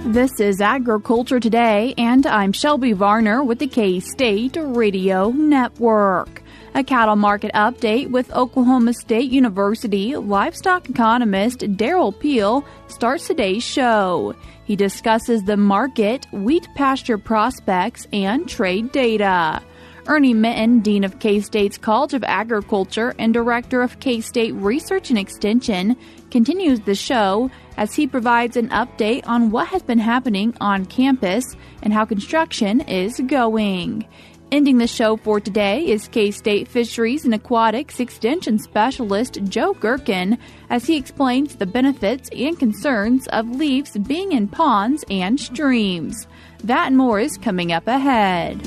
This is Agriculture Today, and I'm Shelby Varner with the K-State Radio Network. A cattle market update with Oklahoma State University livestock economist Derrell Peel starts today's show. He discusses the market, wheat pasture prospects, and trade data. Ernie Minton, Dean of K-State's College of Agriculture and Director of K-State Research and Extension, continues the show as he provides an update on what has been happening on campus and how construction is going. Ending the show for today is K-State Fisheries and Aquatics Extension Specialist Joe Gerken as he explains the benefits and concerns of leaves being in ponds and streams. That and more is coming up ahead.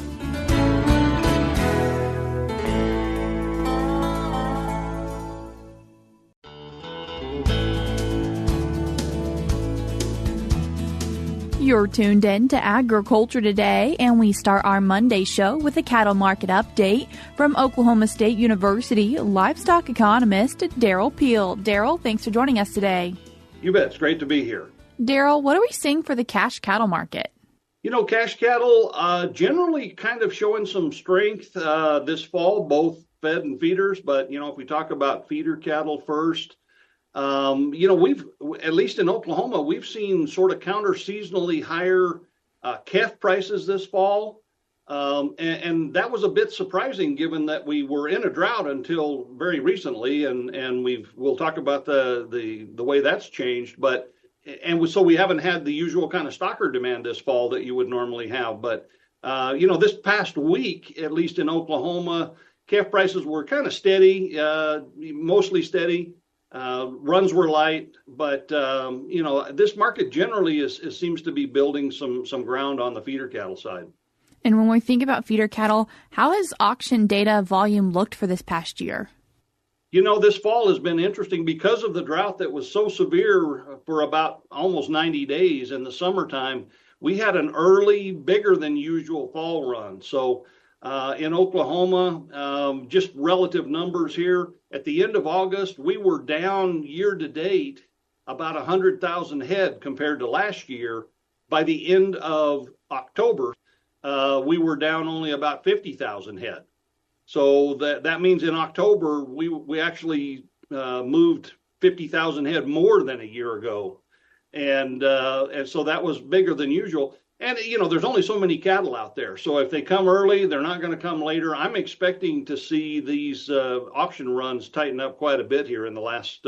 You're tuned in to Agriculture Today, and we start our Monday show with a cattle market update from Oklahoma State University livestock economist Derrell Peel. Derrell, thanks for joining us today. You bet. It's great to be here. Derrell, what are we seeing for the cash cattle market? Cash cattle generally kind of showing some strength this fall, both fed and feeders. But, if we talk about feeder cattle first, we've, at least in Oklahoma, we've seen sort of counter-seasonally higher calf prices this fall. And that was a bit surprising given that we were in a drought until very recently. And we'll talk about the way that's changed. So we haven't had the usual kind of stocker demand this fall that you would normally have. But, this past week, at least in Oklahoma, calf prices were kind of steady, mostly steady. Runs were light, but this market generally seems to be building some ground on the feeder cattle side. And when we think about feeder cattle, how has auction data volume looked for this past year? This fall has been interesting because of the drought that was so severe for about almost 90 days in the summertime. We had an early, bigger than usual fall run. So in Oklahoma, just relative numbers here. At the end of August, we were down year to date about 100,000 head compared to last year. By the end of October, we were down only about 50,000 head. So that means in October, we actually moved 50,000 head more than a year ago. And so that was bigger than usual. And, there's only so many cattle out there. So if they come early, they're not going to come later. I'm expecting to see these auction runs tighten up quite a bit here in the last,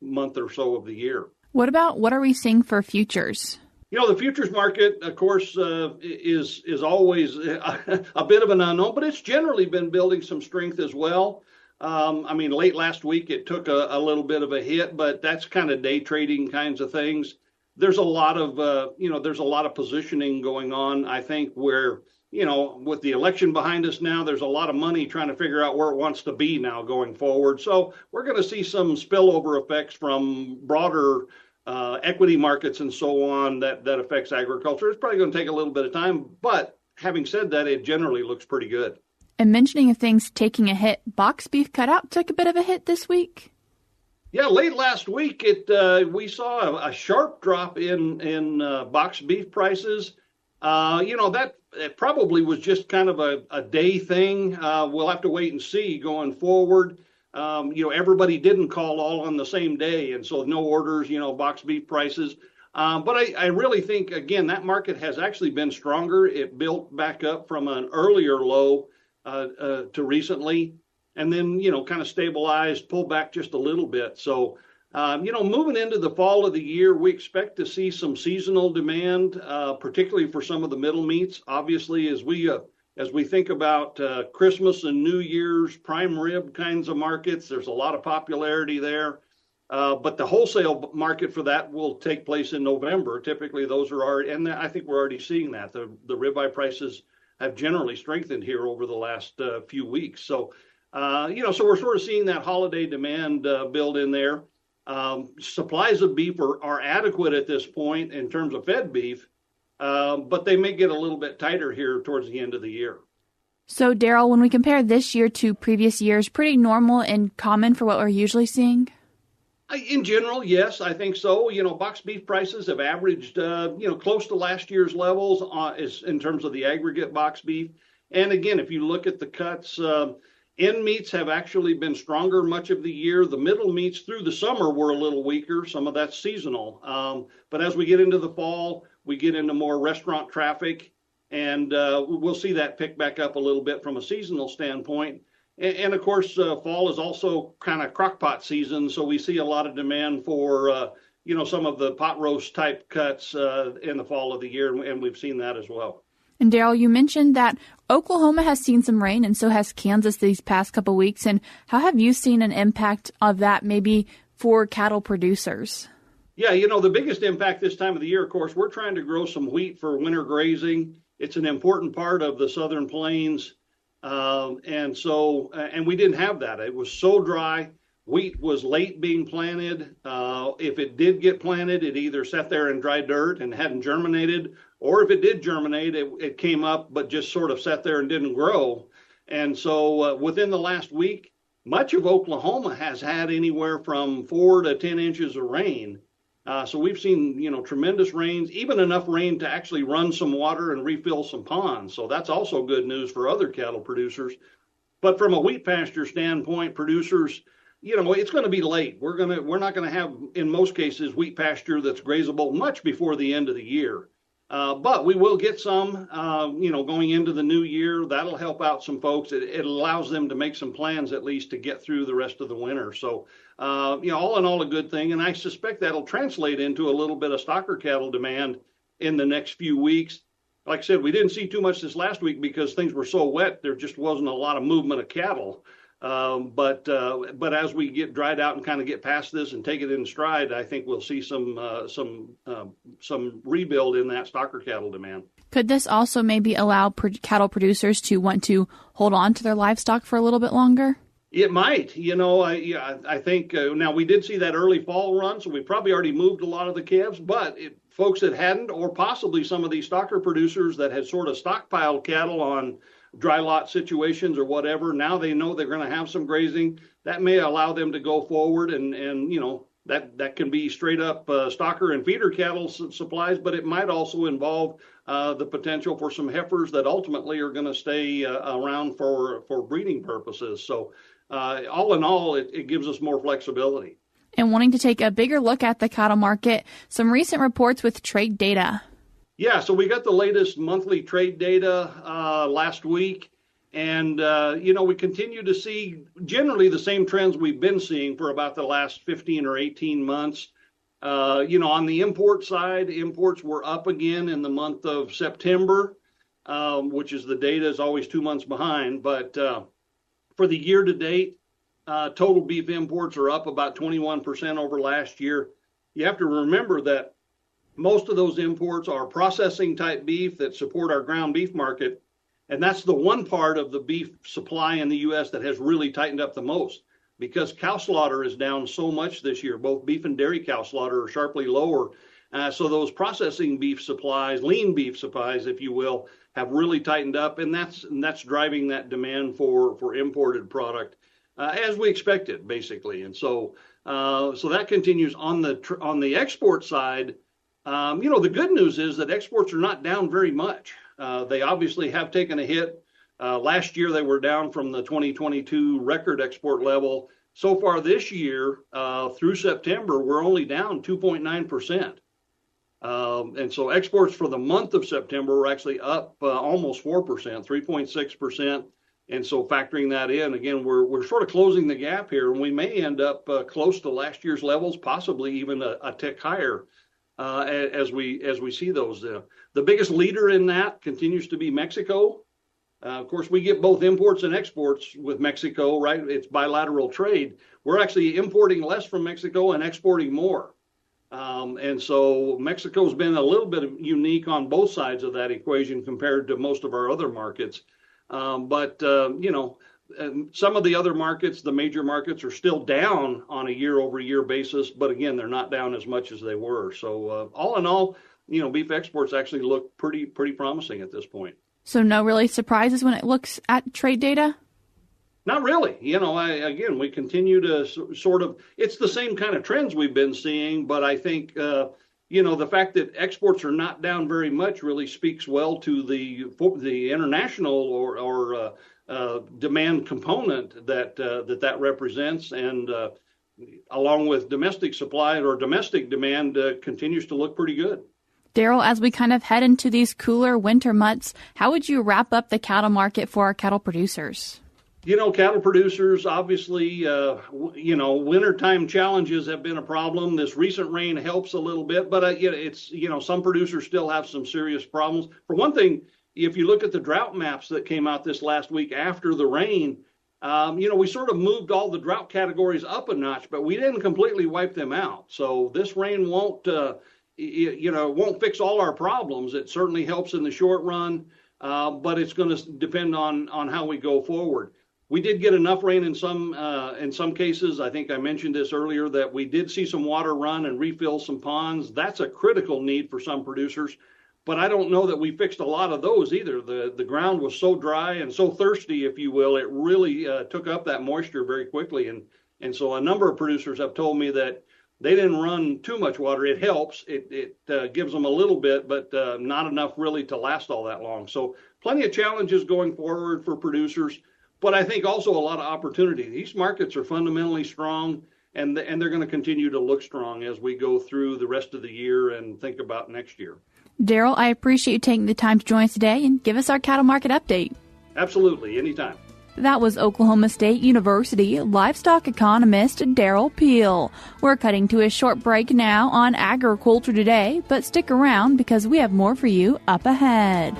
month or so of the year. What are we seeing for futures? The futures market, of course, is always a bit of an unknown, but it's generally been building some strength as well. Late last week, it took a little bit of a hit, but that's kind of day trading kinds of things. There's a lot of positioning going on, I think, where, with the election behind us now, there's a lot of money trying to figure out where it wants to be now going forward. So we're going to see some spillover effects from broader equity markets and so on that affects agriculture. It's probably going to take a little bit of time. But having said that, it generally looks pretty good. And mentioning of things taking a hit, box beef cutout took a bit of a hit this week. Yeah, late last week, we saw a sharp drop in box beef prices. That it probably was just kind of a day thing. We'll have to wait and see going forward. Everybody didn't call all on the same day, and so no orders, box beef prices. But I really think, again, that market has actually been stronger. It built back up from an earlier low to recently. And then, kind of stabilized, pulled back just a little bit. So, moving into the fall of the year, we expect to see some seasonal demand, particularly for some of the middle meats. Obviously, as we think about Christmas and New Year's, prime rib kinds of markets, there's a lot of popularity there. But the wholesale market for that will take place in November. Typically, those are already, and I think we're already seeing that. The ribeye prices have generally strengthened here over the last few weeks. So, so we're sort of seeing that holiday demand build in there. Supplies of beef are adequate at this point in terms of fed beef, but they may get a little bit tighter here towards the end of the year. So, Derrell, when we compare this year to previous years, pretty normal and common for what we're usually seeing? In general, yes, I think so. Box beef prices have averaged, close to last year's levels in terms of the aggregate box beef. And again, if you look at the cuts, end meats have actually been stronger much of the year. The middle meats through the summer were a little weaker. Some of that's seasonal. But as we get into the fall, we get into more restaurant traffic, and we'll see that pick back up a little bit from a seasonal standpoint. And of course, fall is also kind of crockpot season, so we see a lot of demand for, some of the pot roast type cuts in the fall of the year, and we've seen that as well. And Derrell, you mentioned that Oklahoma has seen some rain, and so has Kansas these past couple of weeks. And how have you seen an impact of that maybe for cattle producers? Yeah, the biggest impact this time of the year, of course, we're trying to grow some wheat for winter grazing. It's an important part of the Southern Plains. And we didn't have that. It was so dry. Wheat was late being planted. If it did get planted, it either sat there in dry dirt and hadn't germinated, or if it did germinate, it came up, but just sort of sat there and didn't grow. And so within the last week, much of Oklahoma has had anywhere from 4 to 10 inches of rain. So we've seen, tremendous rains, even enough rain to actually run some water and refill some ponds. So that's also good news for other cattle producers. But from a wheat pasture standpoint, producers, it's going to be late. We're not going to have, in most cases, wheat pasture that's grazable much before the end of the year. But we will get some, going into the new year. That'll help out some folks. It allows them to make some plans, at least, to get through the rest of the winter. So, all in all, a good thing. And I suspect that'll translate into a little bit of stocker cattle demand in the next few weeks. Like I said, we didn't see too much this last week because things were so wet. There just wasn't a lot of movement of cattle. But as we get dried out and kind of get past this and take it in stride, I think we'll see some rebuild in that stocker cattle demand. Could this also maybe allow cattle producers to want to hold on to their livestock for a little bit longer? It might. I think now we did see that early fall run, so we probably already moved a lot of the calves. But folks that hadn't, or possibly some of these stocker producers that had sort of stockpiled cattle on dry lot situations or whatever, now they know they're going to have some grazing. That may allow them to go forward and that can be straight up stocker and feeder cattle supplies, but it might also involve the potential for some heifers that ultimately are going to stay around for breeding purposes. So all in all, it gives us more flexibility. And wanting to take a bigger look at the cattle market, some recent reports with trade data. Yeah, so we got the latest monthly trade data last week, and we continue to see generally the same trends we've been seeing for about the last 15 or 18 months. On the import side, imports were up again in the month of September, which is the data is always 2 months behind. But for the year to date, total beef imports are up about 21% over last year. You have to remember that most of those imports are processing type beef that support our ground beef market. And that's the one part of the beef supply in the U.S. that has really tightened up the most because cow slaughter is down so much this year. Both beef and dairy cow slaughter are sharply lower. So those processing beef supplies, lean beef supplies, if you will, have really tightened up. And that's driving that demand for imported product as we expected, basically. And so that continues on the export side. The good news is that exports are not down very much. They obviously have taken a hit. Last year, they were down from the 2022 record export level. So far this year, through September, we're only down 2.9%. And so exports for the month of September were actually up almost 4%, 3.6%. And so factoring that in, again, we're sort of closing the gap here, and we may end up close to last year's levels, possibly even a tick higher. As we see those. The biggest leader in that continues to be Mexico. Of course, we get both imports and exports with Mexico, right? It's bilateral trade. We're actually importing less from Mexico and exporting more. And so Mexico's been a little bit unique on both sides of that equation compared to most of our other markets. Some of the other markets, the major markets, are still down on a year-over-year basis, but again, they're not down as much as they were. So all in all, beef exports actually look pretty promising at this point. So no really surprises when it looks at trade data? Not really. We continue to sort of, it's the same kind of trends we've been seeing, but I think, the fact that exports are not down very much really speaks well to the international or demand component that represents, and along with domestic supply or domestic demand continues to look pretty good. Derrell, as we kind of head into these cooler winter months, how would you wrap up the cattle market for our cattle producers? Cattle producers, obviously, wintertime challenges have been a problem. This recent rain helps a little bit, but it's, some producers still have some serious problems. For one thing, if you look at the drought maps that came out this last week after the rain, we sort of moved all the drought categories up a notch, but we didn't completely wipe them out. So this rain won't fix all our problems. It certainly helps in the short run, but it's going to depend on how we go forward. We did get enough rain in some cases. I think I mentioned this earlier, that we did see some water run and refill some ponds. That's a critical need for some producers, but I don't know that we fixed a lot of those either. The ground was so dry and so thirsty, if you will, it really took up that moisture very quickly. And so a number of producers have told me that they didn't run too much water. It helps. It gives them a little bit, but not enough really to last all that long. So plenty of challenges going forward for producers. But I think also a lot of opportunity. These markets are fundamentally strong, and they're going to continue to look strong as we go through the rest of the year and think about next year. Derrell, I appreciate you taking the time to join us today and give us our cattle market update. Absolutely, anytime. That was Oklahoma State University livestock economist Derrell Peel. We're cutting to a short break now on Agriculture Today, but stick around because we have more for you up ahead.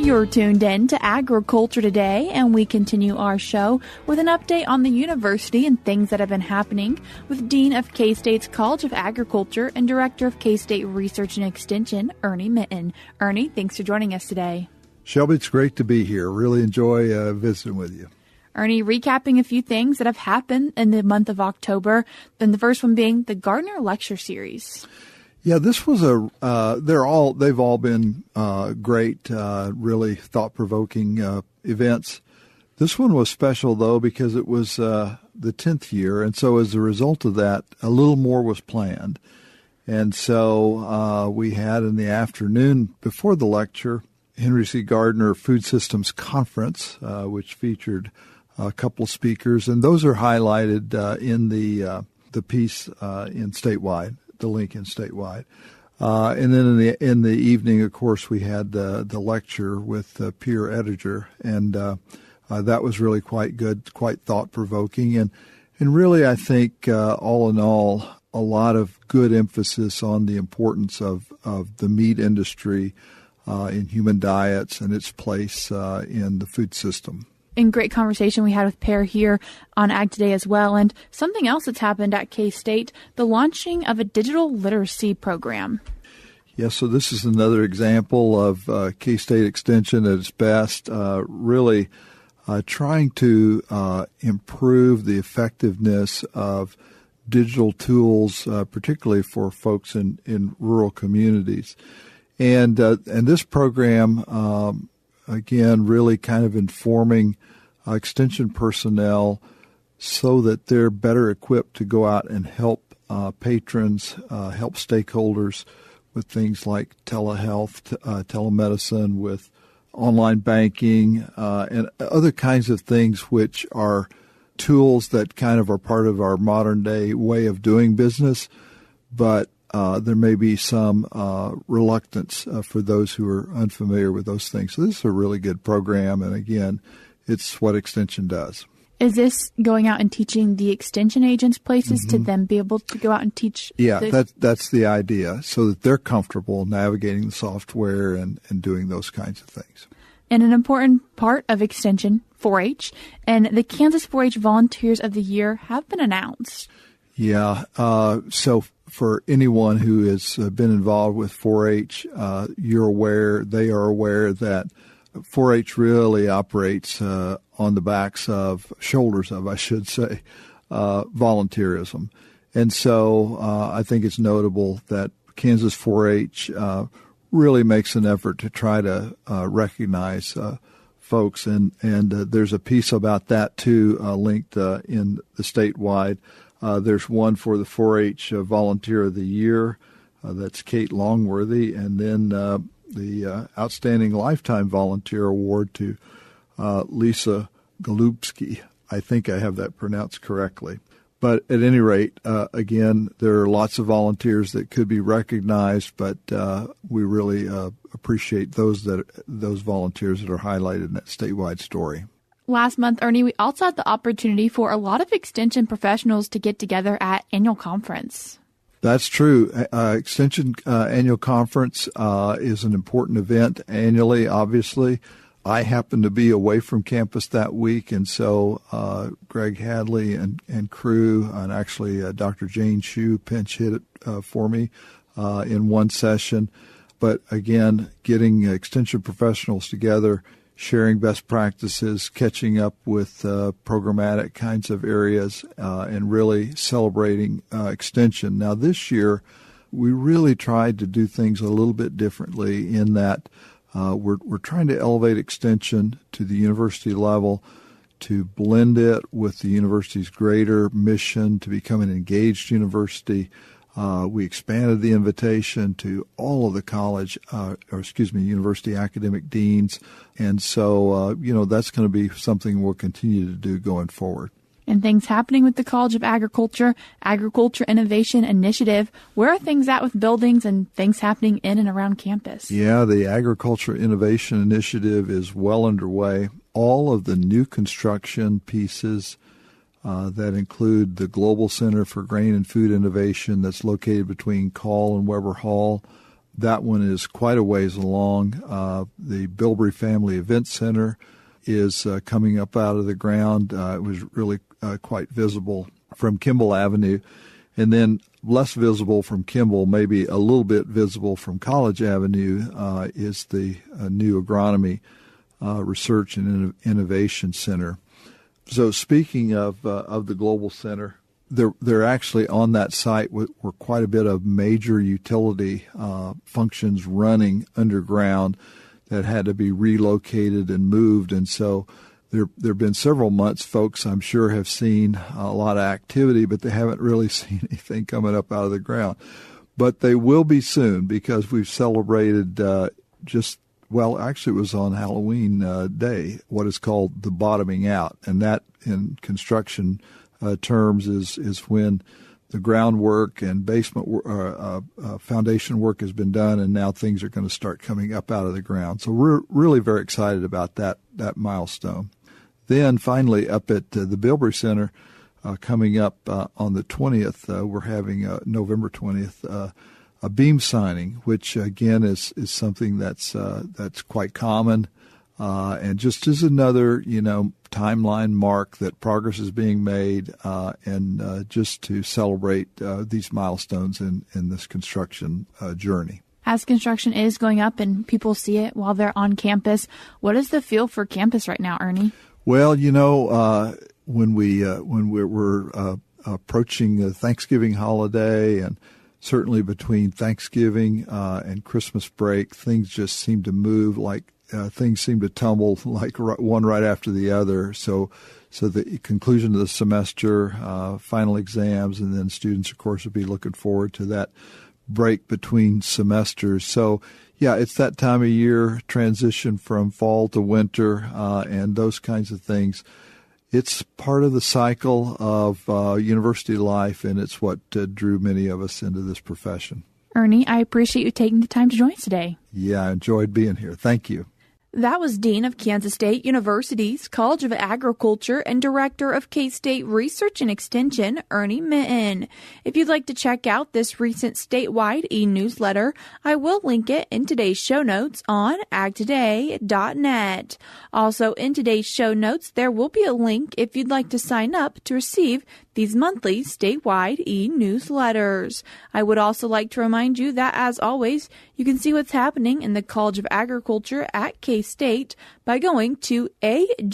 You're tuned in to Agriculture Today, and we continue our show with an update on the university and things that have been happening with Dean of K-State's College of Agriculture and Director of K-State Research and Extension, Ernie Minton. Ernie, thanks for joining us today. Shelby, it's great to be here. Really enjoy visiting with you. Ernie, recapping a few things that have happened in the month of October, and the first one being the Gardner Lecture Series. Yeah, this was they've all been great, really thought-provoking events. This one was special, though, because it was the 10th year, and so as a result of that, a little more was planned. And so we had in the afternoon before the lecture, Henry C. Gardner Food Systems Conference, which featured a couple of speakers, and those are highlighted in the piece in Statewide. The link in Statewide. And then in the evening, of course, we had the lecture with the peer editor, and that was really quite good, quite thought-provoking. And really, I think, all in all, a lot of good emphasis on the importance of the meat industry in human diets and its place in the food system. And great conversation we had with Per here on Ag Today as well. And something else that's happened at K-State, the launching of a digital literacy program. Yeah, so this is another example of K-State Extension at its best, really trying to improve the effectiveness of digital tools, particularly for folks in rural communities. And this program, again, really kind of informing extension personnel so that they're better equipped to go out and help patrons, help stakeholders with things like telehealth, telemedicine, with online banking, and other kinds of things which are tools that kind of are part of our modern day way of doing business, but there may be some reluctance for those who are unfamiliar with those things. So this is a really good program, and again, it's what Extension does. Is this going out and teaching the Extension agents places to then be able to go out and teach? Yeah, that's the idea, so that they're comfortable navigating the software and doing those kinds of things. And an important part of Extension, 4-H, and the Kansas 4-H Volunteers of the Year have been announced. Yeah, so for anyone who has been involved with 4-H, they are aware that 4-H really operates on the shoulders of volunteerism. And so I think it's notable that Kansas 4-H really makes an effort to try to recognize folks. And there's a piece about that, too, linked in the statewide. There's one for the 4-H Volunteer of the Year. That's Kate Longworthy. And then the Outstanding Lifetime Volunteer Award to Lisa Golubski. I think I have that pronounced correctly. But at any rate, again, there are lots of volunteers that could be recognized, but we really appreciate those volunteers that are highlighted in that statewide story. Last month, Ernie, we also had the opportunity for a lot of Extension professionals to get together at annual conference. That's true. Extension annual conference is an important event annually, obviously. I happened to be away from campus that week, and so Greg Hadley and crew, and actually Dr. Jane Shue pinch hit it for me in one session. But again, getting Extension professionals together, sharing best practices, catching up with programmatic kinds of areas, and really celebrating Extension. Now, this year, we really tried to do things a little bit differently in that we're trying to elevate Extension to the university level, to blend it with the university's greater mission to become an engaged university. We expanded the invitation to all of the university academic deans. And so, that's going to be something we'll continue to do going forward. And things happening with the College of Agriculture Innovation Initiative. Where are things at with buildings and things happening in and around campus? Yeah, the Agriculture Innovation Initiative is well underway. All of the new construction pieces that include the Global Center for Grain and Food Innovation that's located between Call and Weber Hall. That one is quite a ways along. The Bilbrey Family Event Center is coming up out of the ground. It was really quite visible from Kimball Avenue. And then less visible from Kimball, maybe a little bit visible from College Avenue, is the new Agronomy Research and Innovation Center. So speaking of the Global Center, there actually on that site were quite a bit of major utility functions running underground that had to be relocated and moved. And so there have been several months, folks, I'm sure, have seen a lot of activity, but they haven't really seen anything coming up out of the ground. But they will be soon, because we've celebrated actually it was on Halloween Day, what is called the bottoming out. And that in construction terms is when the groundwork and basement foundation work has been done, and now things are going to start coming up out of the ground. So we're really very excited about that milestone. Then finally, up at the Bilbrey Center, coming up on the 20th, we're having November 20th a beam signing, which again is something that's quite common, and just as another timeline mark that progress is being made, and just to celebrate these milestones in this construction journey. As construction is going up and people see it while they're on campus, what is the feel for campus right now, Ernie? Well, when we're approaching the Thanksgiving holiday, and certainly between Thanksgiving and Christmas break, things just seem to move like things seem to tumble like one right after the other. So the conclusion of the semester, final exams, and then students, of course, will be looking forward to that break between semesters. So, yeah, it's that time of year, transition from fall to winter, and those kinds of things. It's part of the cycle of university life, and it's what drew many of us into this profession. Ernie, I appreciate you taking the time to join us today. Yeah, I enjoyed being here. Thank you. That was Dean of Kansas State University's College of Agriculture and Director of K-State Research and Extension, Ernie Minton. If you'd like to check out this recent statewide e-newsletter, I will link it in today's show notes on agtoday.net. Also, in today's show notes, there will be a link if you'd like to sign up to receive these monthly statewide e-newsletters. I would also like to remind you that, as always, you can see what's happening in the College of Agriculture at K K-State by going to ag.ksu.edu.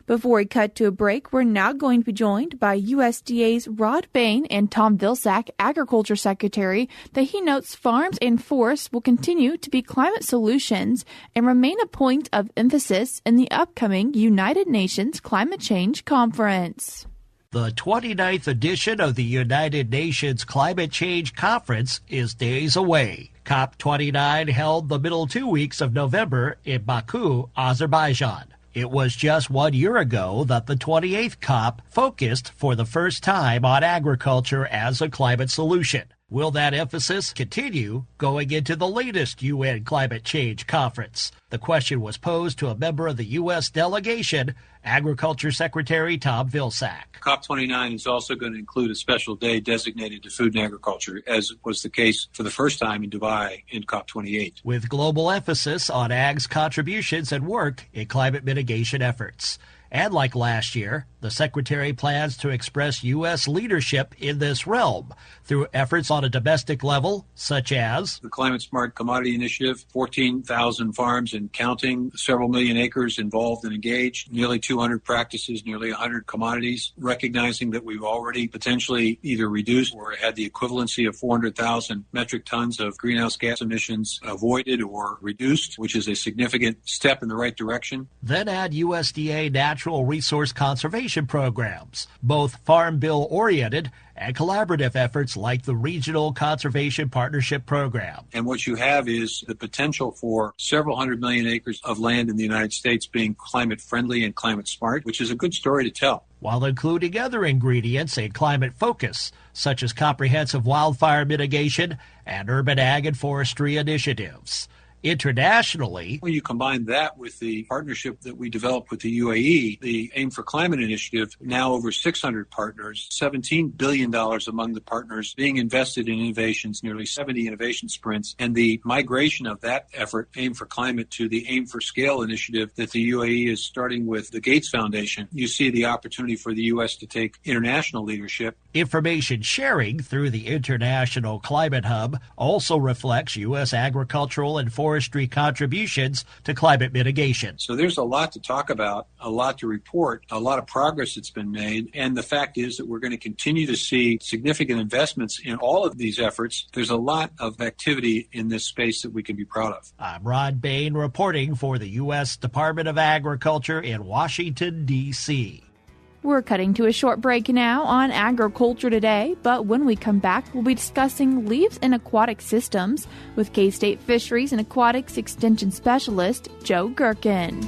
Before we cut to a break, we're now going to be joined by USDA's Rod Bain and Tom Vilsack, Agriculture Secretary, that he notes farms and forests will continue to be climate solutions and remain a point of emphasis in the upcoming United Nations Climate Change Conference. The 29th edition of the United Nations Climate Change Conference is days away. COP29 held the middle 2 weeks of November in Baku, Azerbaijan. It was just 1 year ago that the 28th COP focused for the first time on agriculture as a climate solution. Will that emphasis continue going into the latest UN Climate Change Conference? The question was posed to a member of the U.S. delegation, Agriculture Secretary Tom Vilsack. COP29 is also going to include a special day designated to food and agriculture, as was the case for the first time in Dubai in COP28. With global emphasis on ag's contributions and work in climate mitigation efforts. And like last year, the Secretary plans to express U.S. leadership in this realm through efforts on a domestic level, such as the Climate Smart Commodity Initiative, 14,000 farms and counting, several million acres involved and engaged, nearly 200 practices, nearly 100 commodities, recognizing that we've already potentially either reduced or had the equivalency of 400,000 metric tons of greenhouse gas emissions avoided or reduced, which is a significant step in the right direction. Then add USDA natural resource conservation programs, both Farm Bill-oriented and collaborative efforts like the Regional Conservation Partnership Program. And what you have is the potential for several 100 million acres of land in the United States being climate friendly and climate smart, which is a good story to tell. While including other ingredients in climate focus, such as comprehensive wildfire mitigation and urban ag and forestry initiatives. Internationally, when you combine that with the partnership that we developed with the UAE, the Aim for Climate Initiative, now over 600 partners, $17 billion among the partners being invested in innovations, nearly 70 innovation sprints, and the migration of that effort, Aim for Climate, to the Aim for Scale initiative that the UAE is starting with the Gates Foundation, you see the opportunity for the U.S. to take international leadership. Information sharing through the International Climate Hub also reflects U.S. agricultural and forestry contributions to climate mitigation. So there's a lot to talk about, a lot to report, a lot of progress that's been made, and the fact is that we're going to continue to see significant investments in all of these efforts. There's a lot of activity in this space that we can be proud of. I'm Rod Bain reporting for the U.S. Department of Agriculture in Washington, D.C. We're cutting to a short break now on Agriculture Today, but when we come back, we'll be discussing leaves in aquatic systems with K-State Fisheries and Aquatics Extension Specialist Joe Gerken.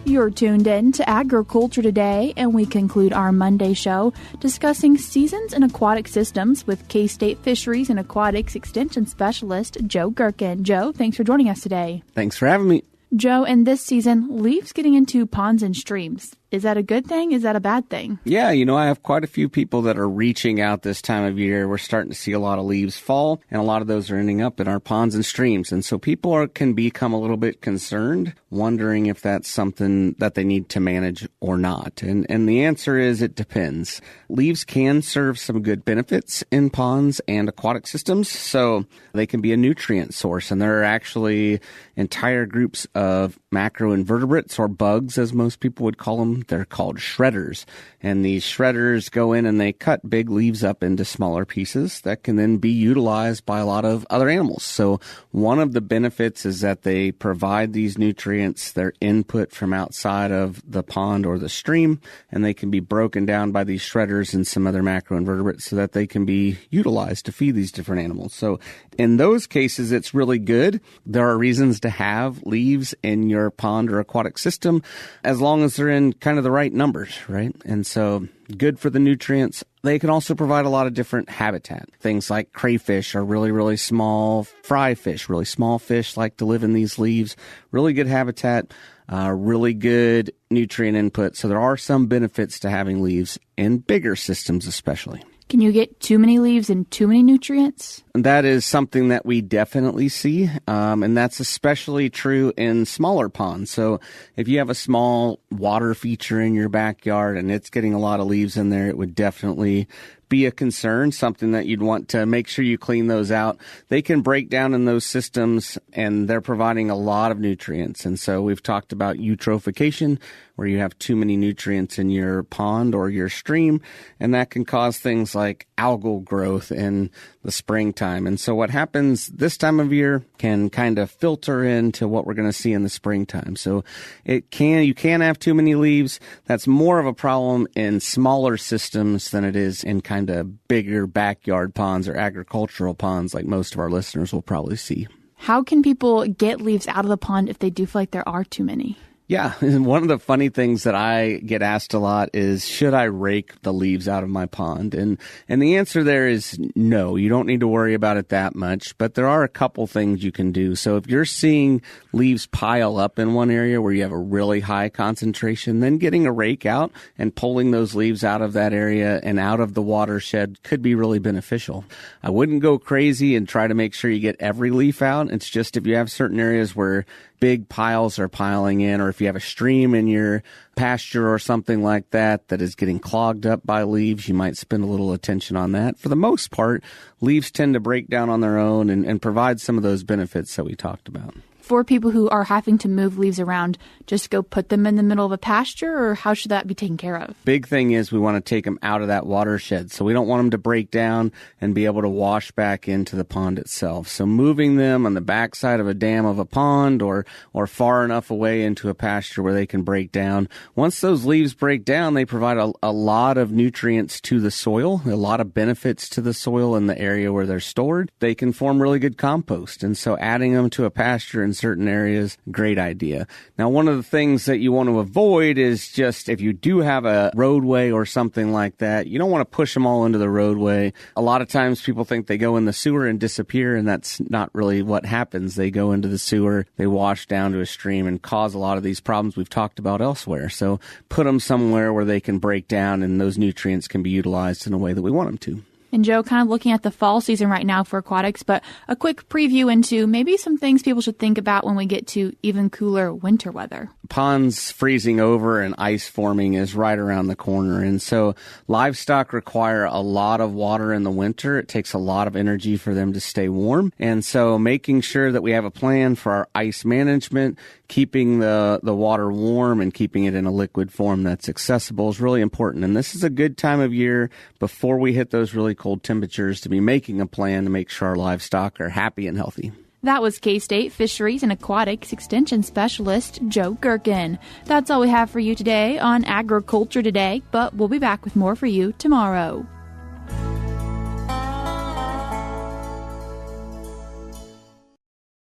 You're tuned in to Agriculture Today, and we conclude our Monday show discussing seasons in aquatic systems with K-State Fisheries and Aquatics Extension Specialist Joe Gerken. Joe, thanks for joining us today. Thanks for having me. Joe, in this season, leaves getting into ponds and streams. Is that a good thing? Is that a bad thing? Yeah, I have quite a few people that are reaching out this time of year. We're starting to see a lot of leaves fall, and a lot of those are ending up in our ponds and streams. And so people can become a little bit concerned, wondering if that's something that they need to manage or not. And the answer is it depends. Leaves can serve some good benefits in ponds and aquatic systems, so they can be a nutrient source. And there are actually entire groups of macroinvertebrates, or bugs, as most people would call them. They're called shredders. And these shredders go in and they cut big leaves up into smaller pieces that can then be utilized by a lot of other animals. So one of the benefits is that they provide these nutrients, their input from outside of the pond or the stream, and they can be broken down by these shredders and some other macroinvertebrates so that they can be utilized to feed these different animals. So in those cases, it's really good. There are reasons to have leaves in your pond or aquatic system as long as they're in kind of the right numbers, right? And so good for the nutrients. They can also provide a lot of different habitat. Things like crayfish are really, really small. Fry fish, really small fish, like to live in these leaves. Really good habitat, really good nutrient input. So there are some benefits to having leaves in bigger systems especially. Can you get too many leaves and too many nutrients? That is something that we definitely see, and that's especially true in smaller ponds. So if you have a small water feature in your backyard and it's getting a lot of leaves in there, it would definitely be a concern, something that you'd want to make sure you clean those out. They can break down in those systems, and they're providing a lot of nutrients. And so we've talked about eutrophication, where you have too many nutrients in your pond or your stream, and that can cause things like algal growth in the springtime. And so what happens this time of year can kind of filter into what we're going to see in the springtime. So you can have too many leaves. That's more of a problem in smaller systems than it is in kind of bigger backyard ponds or agricultural ponds like most of our listeners will probably see. How can people get leaves out of the pond if they do feel like there are too many? Yeah, and one of the funny things that I get asked a lot is, should I rake the leaves out of my pond? And the answer there is no, you don't need to worry about it that much, but there are a couple things you can do. So if you're seeing leaves pile up in one area where you have a really high concentration, then getting a rake out and pulling those leaves out of that area and out of the watershed could be really beneficial. I wouldn't go crazy and try to make sure you get every leaf out. It's just if you have certain areas where big piles are piling in, or if you have a stream in your pasture or something like that is getting clogged up by leaves, you might spend a little attention on that. For the most part, leaves tend to break down on their own and provide some of those benefits that we talked about. For people who are having to move leaves around, just go put them in the middle of a pasture, or how should that be taken care of? Big thing is we want to take them out of that watershed. So we don't want them to break down and be able to wash back into the pond itself. So moving them on the backside of a dam of a pond or far enough away into a pasture where they can break down. Once those leaves break down, they provide a lot of nutrients to the soil, a lot of benefits to the soil in the area where they're stored. They can form really good compost. And so adding them to a pasture in certain areas, great idea. Now, one of the things that you want to avoid is just if you do have a roadway or something like that, you don't want to push them all into the roadway. A lot of times people think they go in the sewer and disappear, and that's not really what happens. They go into the sewer, they wash down to a stream and cause a lot of these problems we've talked about elsewhere. So put them somewhere where they can break down and those nutrients can be utilized in a way that we want them to. And Joe, kind of looking at the fall season right now for aquatics, but a quick preview into maybe some things people should think about when we get to even cooler winter weather. Ponds freezing over and ice forming is right around the corner. And so livestock require a lot of water in the winter. It takes a lot of energy for them to stay warm. And so making sure that we have a plan for our ice management, keeping the water warm and keeping it in a liquid form that's accessible is really important. And this is a good time of year before we hit those really cold temperatures to be making a plan to make sure our livestock are happy and healthy. That was K-State Fisheries and Aquatics Extension Specialist Joe Gerken. That's all we have for you today on Agriculture Today, but we'll be back with more for you tomorrow.